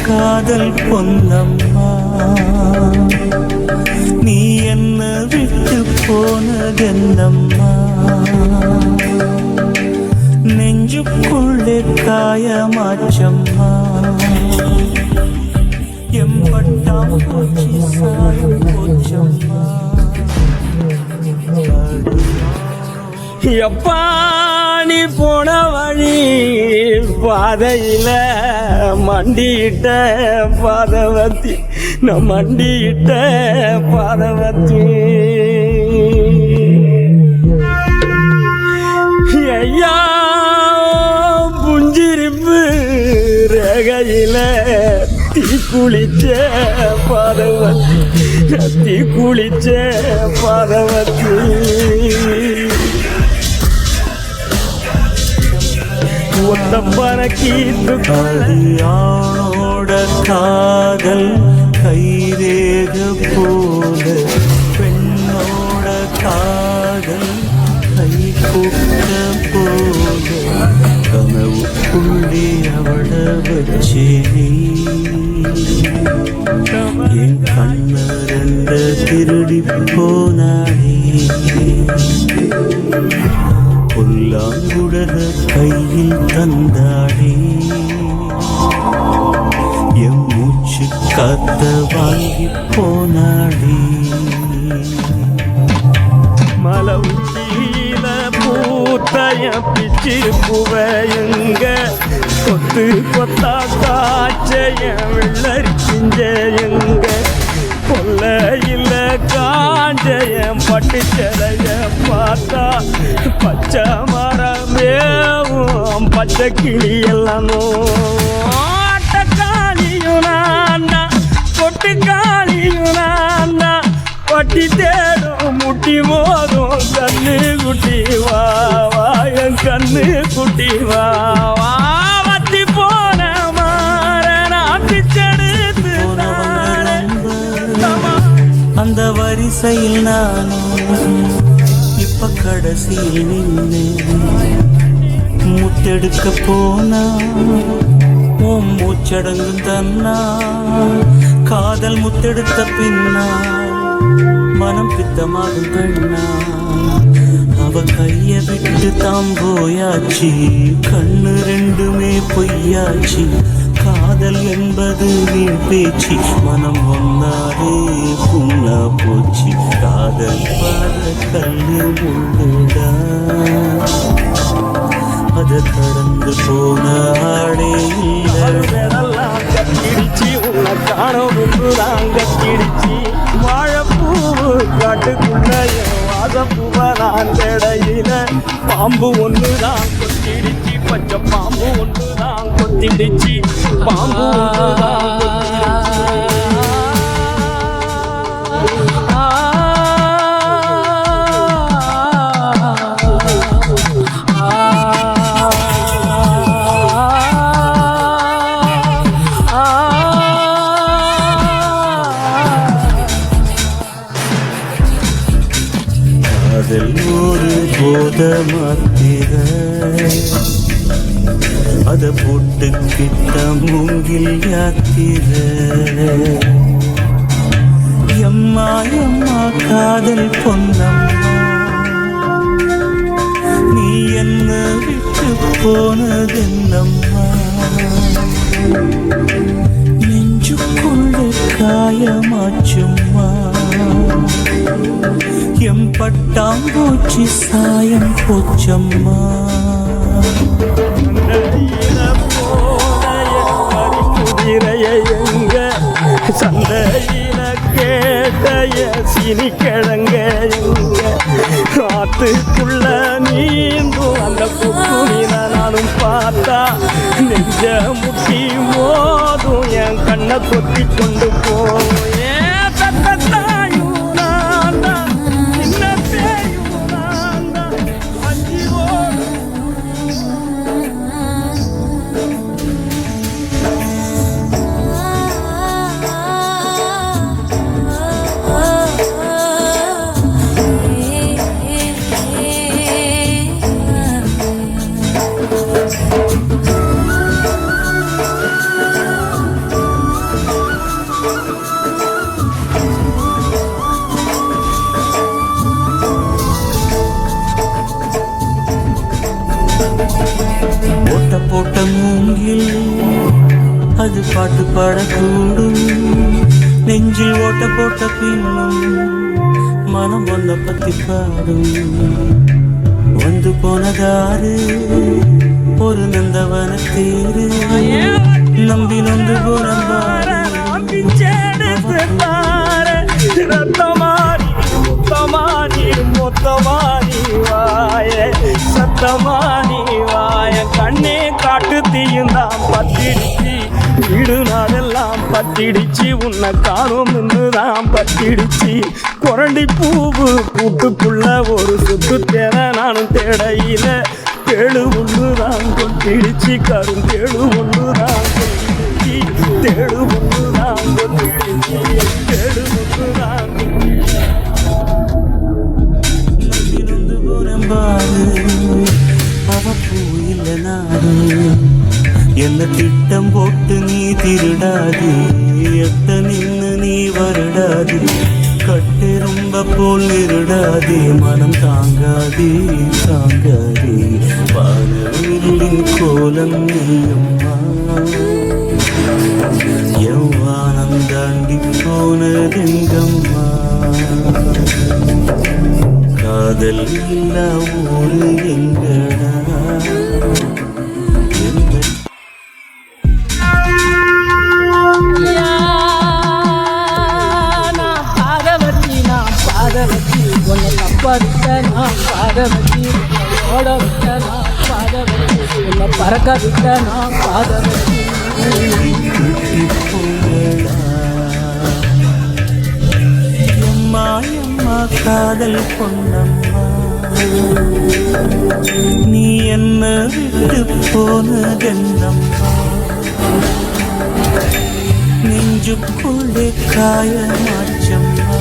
காதல் பொன்னம்மா, நீ என்ன விட்டு போனதென்னம்மா, நெஞ்சுக்குள்ளே காயமாச்சம்மா, எம்பட்டாம் போச்சு சாயம் போச்சம்மா. எப்பா நீ போன வழி பாதையில மண்டியிட்ட பாதவத்தி, நான் மண்டியிட்ட பாதவத்தி. ஐயா புஞ்சிருப்பு ரகையில தீ குளிச்ச பாதவத்தி, தீ குளிச்ச பாதவத்தி. அடியானோட காதல் கைரேக போல, பெண்ணோட காதல் கை கூட்ட போல, கனவுக்குள்ளே அவள வச்சே என் கண்ண ரெண்ட திருடி போனானே, புல்லாங்குடல கையில் தந்தாடே, எம் மூச்சு காத்த வாங்கி போனாடே. மலை உச்சியில பூத்தைய பிச்சு புவையுங்க, கொத்து கொத்தா காய்ச்சைய வெள்ளரி பிஞ்சையுங்க, கொல்லையில காஞ்சைய பட்டு சிலைய பார்த்தா பச்சை மரமேவும் பச்சை கிளி எல்லாம் ஆட்டக்காளியும் நான்னா கொட்டுக்காளியும் நான்னா, பட்டி தேடும் முட்டி மோதும் கண்ணு குட்டி வா வா, என் கண்ணு குட்டி வா வா. வத்தி போன மாற நாட்டு செடுத்து அந்த வரிசையில் நானும் இப்ப கடைசியில் நின்று முத்தெடுக்க போனா உன் மூச்சடங்கும் தன்னா, காதல் முத்தெடுத்த பின்னா மனம் பித்தமாகும் பெண்ணா, அவ கைய விட்டு தாம் போயாச்சு, கண்ணு ரெண்டுமே பொய்யாச்சு, காதல் என்பது வீண் பேச்சு, மனம் ஒன்னாரே புண்ணா போச்சு, காதல் பாத கல்லு முள்ளுடா, அத கடந்து போன ஆடே இல்லெல்லாம் கட்டிடுச்சு, உன்னை காண முன்னுதான் கட்டிடுச்சு, வாழைப்பூவு காட்டுக்குள்ள வாசப்பூவதான் இடையில, பாம்பு ஒண்ணுதான் கொத்திடுச்சு, பச்சை பாம்பு ஒண்ணுதான் கொத்திடுச்சு, பாம்பு ஒண்ணுதான் கொத்திடுச்சு. காதல் ஒரு போத மாத்திர, அத போட்டுக்கிட்ட மூங்கில் யாத்திர, எம்மா எம்மா காதல் பொன்னம்மா, நீ என்ன விட்டு போனதென்னம்மா, நெஞ்சுக்குள்ள காயமாச்சும்மா, எம்பட்டாம்பூச்சி சாயம் போச்சம்மா. குதிரைய எங்க சந்தையில கேட்டைய சீனி கிழங்க எங்க, காத்துக்குள்ள நீந்தும் அந்த குக்குனில நானும் பார்த்தா, நெஞ்ச முட்டி மோதும் என் கண்ணை கொத்தி கொண்டு போயே தத்தாயும் நான் தான் சின்ன பேயும் நான் தான் அஞ்சி ஓடு போட்ட போட்ட மூங்கில் அது பாட்டு பாடக்கூடும், நெஞ்சில் ஓட்ட போட்ட பின்னும் மனம் ஒன்ன பத்தி பாடும். வந்து போனதாரு ஒரு நந்தவன தேரு, நம்பி நொந்து போனந்தாரு ரத்தமாரி முத்தமாரி மொத்தமாரி வாய சத்தமாரி வாய கண்ணே காட்டு தீயுந்தான் பத்திடுச்சு வீடு நாடெல்லாம் பத்திடுச்சு உன்னை காணும் தான் பத்திடுச்சு குரண்டி பூவு கூட்டுக்குள்ள ஒரு சுத்து தேர நானும் தேடையில தேழு ஒண்ணுதான் கொட்டிடுச்சு கருந்தேழு ஒண்ணுதான் கொட்டிடுச்சு தேழு ஒண்ணுதான் கொட்டிடுச்சு தேழு ஒண்ணுதான் அவ பூயில்ல நாடு என்ன திட்டம் போட்டு நீ திருடாது, எத்த நின்னு நீ வருடாது, கட்டெரும்ப போல் இருடாதே, மனம் தாங்காதே தாங்காதே, வானவில்லின் கோலம் நீயம்மா, எவ்வானம் தாண்டி போனதெங்கம்மா, காதல் இல்லா ஊரு எங்கடா பறக்க விட்ட நான் பாதவதி எம்மா எம்மா காதல் பொன்னம்மா, நீ என்ன விட்டு போனதென்னம்மா, நெஞ்சுக்குள்ளே காயமாச்சம்மா,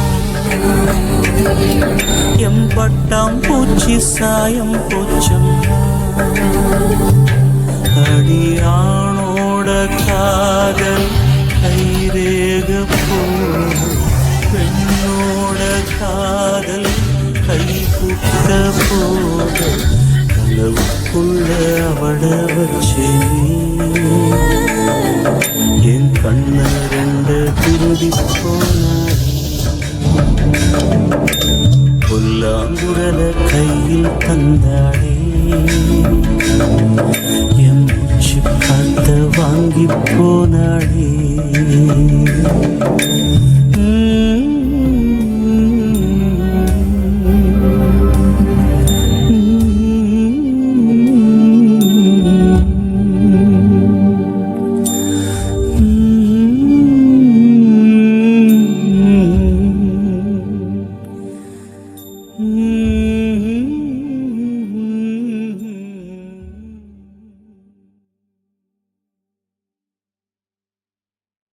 எம்பட்டாம் பூச்சி சாயம் போச்சம்மா, அடியானோட காதல் கைரேக போது, பெண்ணோட காதல் கை குட்ட போது, கனவுக்குள்ள அவட வச்சே என் கண்ண ரெண்டு திருதி போனார், புல்லாங்குழல கையில் தந்தாடே, என் மூச்சு காத்த வாங்கி போனாடே.